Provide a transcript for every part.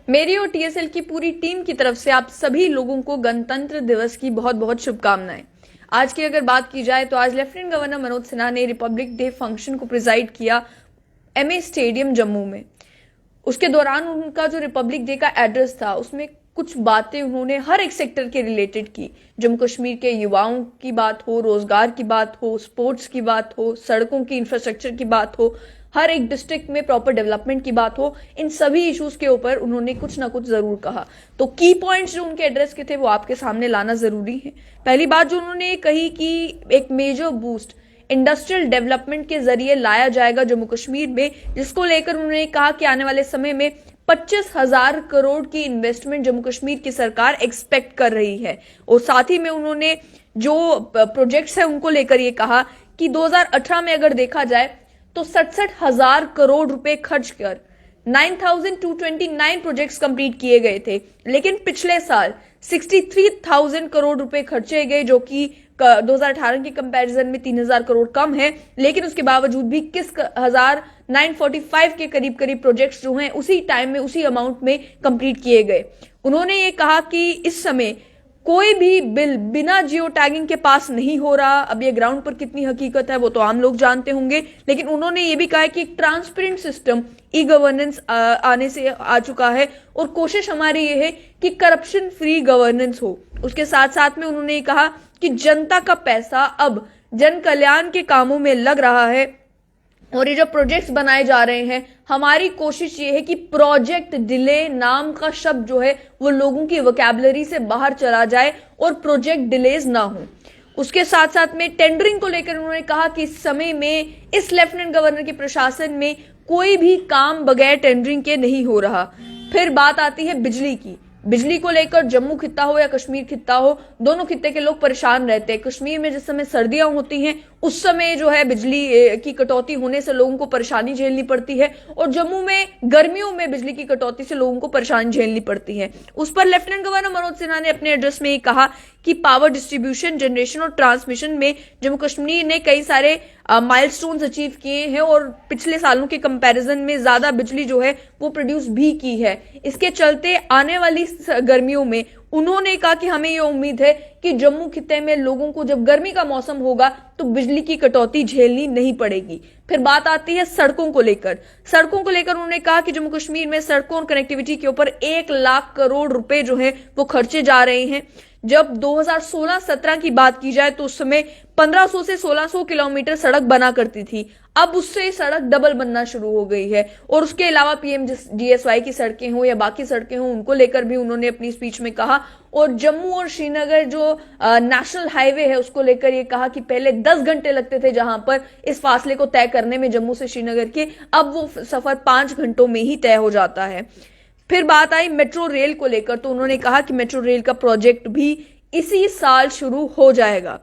मेरी और टीएसएल की पूरी टीम की तरफ से आप सभी लोगों को गणतंत्र दिवस की बहुत बहुत शुभकामनाएं। आज की अगर बात की जाए तो आज लेफ्टिनेंट गवर्नर मनोज सिन्हा ने रिपब्लिक डे फंक्शन को प्रिजाइड किया एमए स्टेडियम जम्मू में। उसके दौरान उनका जो रिपब्लिक डे का एड्रेस था उसमें कुछ बातें उन्होंने हर एक सेक्टर के रिलेटेड की। जम्मू कश्मीर के युवाओं की बात हो, रोजगार की बात हो, स्पोर्ट्स की बात हो, सड़कों की इंफ्रास्ट्रक्चर की बात हो, हर एक डिस्ट्रिक्ट में प्रॉपर डेवलपमेंट की बात हो, इन सभी इश्यूज के ऊपर उन्होंने कुछ ना कुछ जरूर कहा। तो की पॉइंट्स जो उनके एड्रेस के थे वो आपके सामने लाना जरूरी है। पहली बात जो उन्होंने कही कि एक मेजर बूस्ट इंडस्ट्रियल डेवलपमेंट के जरिए लाया जाएगा जम्मू कश्मीर में, जिसको लेकर उन्होंने कहा कि आने वाले समय में 25,000 करोड़ की इन्वेस्टमेंट जम्मू कश्मीर की सरकार एक्सपेक्ट कर रही है। और साथ ही में उन्होंने जो प्रोजेक्ट्स है उनको लेकर ये कहा कि 2018 में अगर देखा जाए तो 67,000 करोड़ रुपए खर्च कर 9,229 प्रोजेक्ट्स कंप्लीट किए गए थे, लेकिन पिछले साल 63,000 करोड़ रुपए खर्चे गए, जो कि 2018 के कंपैरिजन में 3,000 करोड़ कम है। लेकिन उसके बावजूद भी 21,945 के करीब करीब प्रोजेक्ट्स जो हैं उसी टाइम में उसी अमाउंट में कंप्लीट किए गए। उन्होंने ये कहा कि इस समय कोई भी बिल बिना जियो टैगिंग के पास नहीं हो रहा। अब ये ग्राउंड पर कितनी हकीकत है वो तो आम लोग जानते होंगे, लेकिन उन्होंने ये भी कहा कि एक ट्रांसपेरेंट सिस्टम ई गवर्नेंस आने से आ चुका है और कोशिश हमारी ये है कि करप्शन फ्री गवर्नेंस हो। उसके साथ साथ में उन्होंने ये कहा कि जनता का पैसा अब जन कल्याण के कामों में लग रहा है और ये जो प्रोजेक्ट्स बनाए जा रहे हैं, हमारी कोशिश ये है कि प्रोजेक्ट डिले नाम का शब्द जो है वो लोगों की वोकैबुलरी से बाहर चला जाए और प्रोजेक्ट डिलेज ना हो। उसके साथ साथ में टेंडरिंग को लेकर उन्होंने कहा कि इस समय में इस लेफ्टिनेंट गवर्नर के प्रशासन में कोई भी काम बगैर टेंडरिंग के नहीं हो रहा। फिर बात आती है बिजली की। बिजली को लेकर जम्मू खित्ता हो या कश्मीर खित्ता हो, दोनों खित्ते के लोग परेशान रहते हैं। कश्मीर में जिस समय सर्दियां होती हैं उस समय जो है बिजली की कटौती होने से लोगों को परेशानी झेलनी पड़ती है, और जम्मू में गर्मियों में बिजली की कटौती से लोगों को परेशानी झेलनी पड़ती है। उस पर लेफ्टिनेंट गवर्नर मनोज सिन्हा ने अपने एड्रेस में ये कहा कि पावर डिस्ट्रीब्यूशन, जनरेशन और ट्रांसमिशन में जम्मू कश्मीर ने कई सारे माइलस्टोन्स अचीव किए हैं और पिछले सालों के कंपैरिजन में ज्यादा बिजली जो है वो प्रोड्यूस भी की है। इसके चलते आने वाली गर्मियों में उन्होंने कहा कि हमें ये उम्मीद है कि जम्मू खित्ते में लोगों को जब गर्मी का मौसम होगा तो बिजली की कटौती झेलनी नहीं पड़ेगी। फिर बात आती है सड़कों को लेकर। सड़कों को लेकर उन्होंने कहा कि जम्मू कश्मीर में सड़कों और कनेक्टिविटी के ऊपर 1 लाख करोड़ रुपए जो है वो खर्चे जा रहे हैं। जब 2016-17 की बात की जाए तो उस समय 1500 से 1600 किलोमीटर सड़क बना करती थी, अब उससे सड़क डबल बनना शुरू हो गई है। और उसके अलावा पीएमजीएसवाई की सड़कें हो या बाकी सड़कें हो, उनको लेकर भी उन्होंने अपनी स्पीच में कहा। और जम्मू और श्रीनगर जो नेशनल हाईवे है उसको लेकर ये कहा कि पहले 10 घंटे लगते थे जहां पर इस फासले को तय करने में जम्मू से श्रीनगर के, अब वो सफर 5 घंटों में ही तय हो जाता है। फिर बात आई मेट्रो रेल को लेकर, तो उन्होंने कहा कि मेट्रो रेल का प्रोजेक्ट भी इसी साल शुरू हो जाएगा।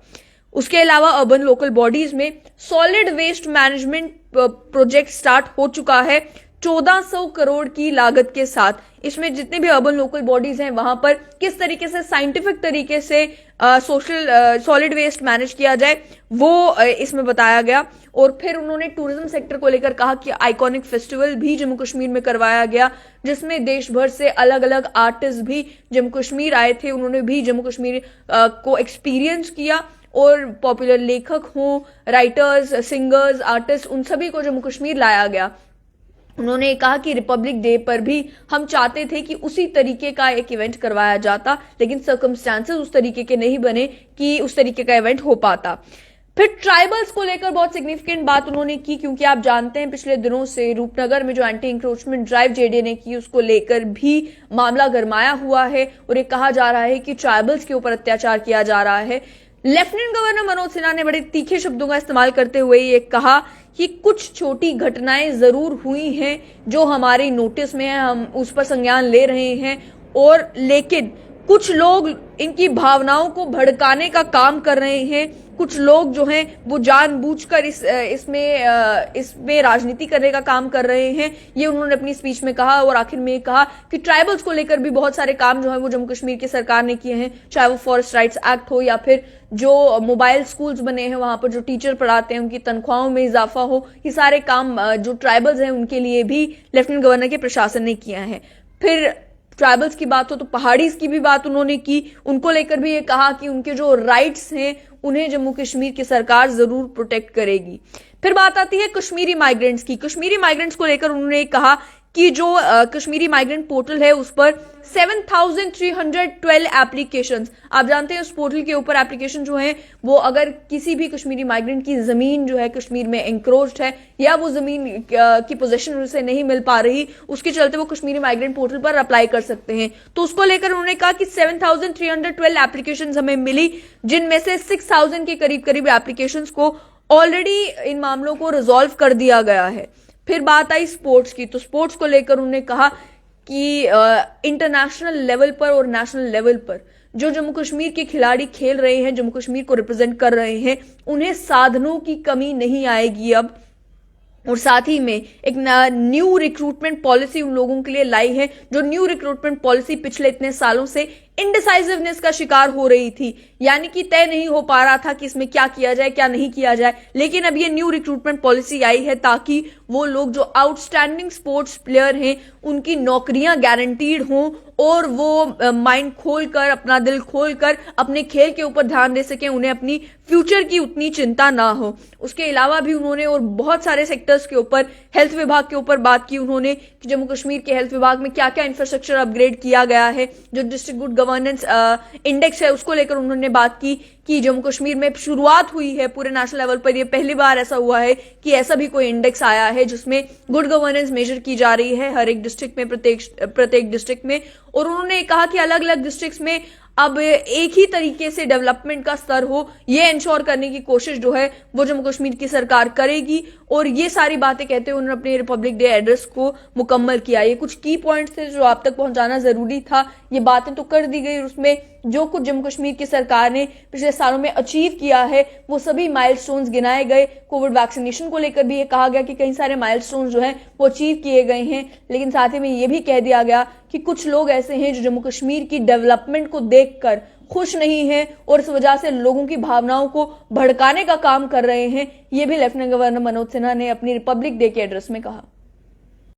उसके अलावा अर्बन लोकल बॉडीज में solid waste management project start हो चुका है 1400 करोड़ की लागत के साथ। इसमें जितने भी अर्बन लोकल बॉडीज हैं वहां पर किस तरीके से साइंटिफिक तरीके से सॉलिड वेस्ट मैनेज किया जाए वो इसमें बताया गया। और फिर उन्होंने टूरिज्म सेक्टर को लेकर कहा कि आइकॉनिक फेस्टिवल भी जम्मू कश्मीर में करवाया गया, जिसमें देश भर से अलग अलग आर्टिस्ट भी जम्मू कश्मीर आए थे। उन्होंने भी जम्मू कश्मीर को एक्सपीरियंस किया और पॉपुलर लेखक हों, राइटर्स, सिंगर्स, आर्टिस्ट, उन सभी को जम्मू कश्मीर लाया गया। उन्होंने कहा कि रिपब्लिक डे पर भी हम चाहते थे कि उसी तरीके का एक इवेंट करवाया जाता, लेकिन सर्कमस्टांसेस उस तरीके के नहीं बने कि उस तरीके का इवेंट हो पाता। फिर ट्राइबल्स को लेकर बहुत सिग्निफिकेंट बात उन्होंने की, क्योंकि आप जानते हैं पिछले दिनों से रूपनगर में जो एंटी इंक्रोचमेंट ड्राइव जेडीए ने की उसको लेकर भी मामला गरमाया हुआ है और ये कहा जा रहा है कि ट्राइबल्स के ऊपर अत्याचार किया जा रहा है। लेफ्टिनेंट गवर्नर मनोज सिन्हा ने बड़े तीखे शब्दों का इस्तेमाल करते हुए ये कहा कि कुछ छोटी घटनाएं जरूर हुई हैं जो हमारे नोटिस में है, हम उस पर संज्ञान ले रहे हैं, और लेकिन कुछ लोग इनकी भावनाओं को भड़काने का काम कर रहे हैं। कुछ लोग जो हैं वो जानबूझकर इसमें राजनीति करने का काम कर रहे हैं, ये उन्होंने अपनी स्पीच में कहा। और आखिर में कहा कि ट्राइबल्स को लेकर भी बहुत सारे काम जो है वो जम्मू कश्मीर की सरकार ने किए हैं, चाहे वो फॉरेस्ट राइट्स एक्ट हो या फिर जो मोबाइल स्कूल्स बने हैं वहां पर जो टीचर पढ़ाते हैं उनकी तनख्वाहों में इजाफा हो, ये सारे काम जो ट्राइबल्स हैं उनके लिए भी लेफ्टिनेंट गवर्नर के प्रशासन ने किया है। फिर ट्राइबल्स की बात हो तो पहाड़ीज की भी बात उन्होंने की। उनको लेकर भी ये कहा कि उनके जो राइट्स हैं उन्हें जम्मू कश्मीर की सरकार जरूर प्रोटेक्ट करेगी। फिर बात आती है कश्मीरी माइग्रेंट्स की। कश्मीरी माइग्रेंट्स को लेकर उन्होंने कहा कि जो कश्मीरी माइग्रेंट पोर्टल है उस पर 7,312 एप्लीकेशंस, आप जानते हैं उस पोर्टल के ऊपर एप्लीकेशन जो है वो अगर किसी भी कश्मीरी माइग्रेंट की जमीन जो है कश्मीर में एंक्रोच्ड है या वो जमीन की पोजीशन उसे नहीं मिल पा रही, उसके चलते वो कश्मीरी माइग्रेंट पोर्टल पर अप्लाई कर सकते हैं। तो उसको लेकर उन्होंने कहा कि 7,312 एप्लीकेशंस हमें मिली, जिनमें से 6,000 के करीब करीब एप्लीकेशंस को ऑलरेडी इन मामलों को रिजॉल्व कर दिया गया है। फिर बात आई स्पोर्ट्स की, तो स्पोर्ट्स को लेकर उन्होंने कहा कि इंटरनेशनल लेवल पर और नेशनल लेवल पर जो जम्मू कश्मीर के खिलाड़ी खेल रहे हैं, जम्मू कश्मीर को रिप्रेजेंट कर रहे हैं, उन्हें साधनों की कमी नहीं आएगी अब। और साथ ही में एक न्यू रिक्रूटमेंट पॉलिसी उन लोगों के लिए लाई है जो न्यू रिक्रूटमेंट पॉलिसी पिछले इतने सालों से इनडिसाइसिवनेस का शिकार हो रही थी, यानी कि तय नहीं हो पा रहा था कि इसमें क्या किया जाए क्या नहीं किया जाए। लेकिन अब ये न्यू रिक्रूटमेंट पॉलिसी आई है ताकि वो लोग जो आउटस्टैंडिंग स्पोर्ट्स प्लेयर हैं उनकी नौकरियां गारंटीड हों और वो माइंड खोलकर, अपना दिल खोलकर अपने खेल के ऊपर ध्यान दे सकें, उन्हें अपनी फ्यूचर की उतनी चिंता ना हो। उसके अलावा भी उन्होंने और बहुत सारे सेक्टर्स के ऊपर, हेल्थ विभाग के ऊपर बात की उन्होंने कि जम्मू कश्मीर के हेल्थ विभाग में क्या क्या इंफ्रास्ट्रक्चर अपग्रेड किया गया है। जो डिस्ट्रिक्ट गुड गवर्नेंस इंडेक्स है उसको लेकर उन्होंने बात की कि जम्मू कश्मीर में शुरुआत हुई है पूरे नेशनल लेवल पर, यह पहली बार ऐसा हुआ है कि ऐसा भी कोई इंडेक्स आया है जिसमें गुड गवर्नेंस मेजर की जा रही है हर एक डिस्ट्रिक्ट में, प्रत्येक डिस्ट्रिक्ट में। और उन्होंने कहा कि अलग अलग डिस्ट्रिक्ट्स में अब एक ही तरीके से डेवलपमेंट का स्तर हो, ये इंश्योर करने की कोशिश जो है वो जम्मू कश्मीर की सरकार करेगी। और ये सारी बातें कहते हुए उन्होंने अपने रिपब्लिक डे एड्रेस को मुकम्मल किया। ये कुछ की पॉइंट्स थे जो आप तक पहुंचाना जरूरी था। ये बातें तो कर दी गई, उसमें जो कुछ जम्मू कश्मीर की सरकार ने पिछले सालों में अचीव किया है वो सभी माइलस्टोन्स गिनाए गए। कोविड वैक्सीनेशन को लेकर भी ये कहा गया कि कई सारे माइलस्टोन्स जो हैं वो अचीव किए गए हैं, लेकिन साथ ही में ये भी कह दिया गया कि कुछ लोग ऐसे हैं जो जम्मू कश्मीर की डेवलपमेंट को देखकर खुश नहीं हैं और इस वजह से लोगों की भावनाओं को भड़काने का काम कर रहे हैं। ये भी लेफ्टिनेंट गवर्नर मनोज सिन्हा ने अपनी रिपब्लिक डे के एड्रेस में कहा।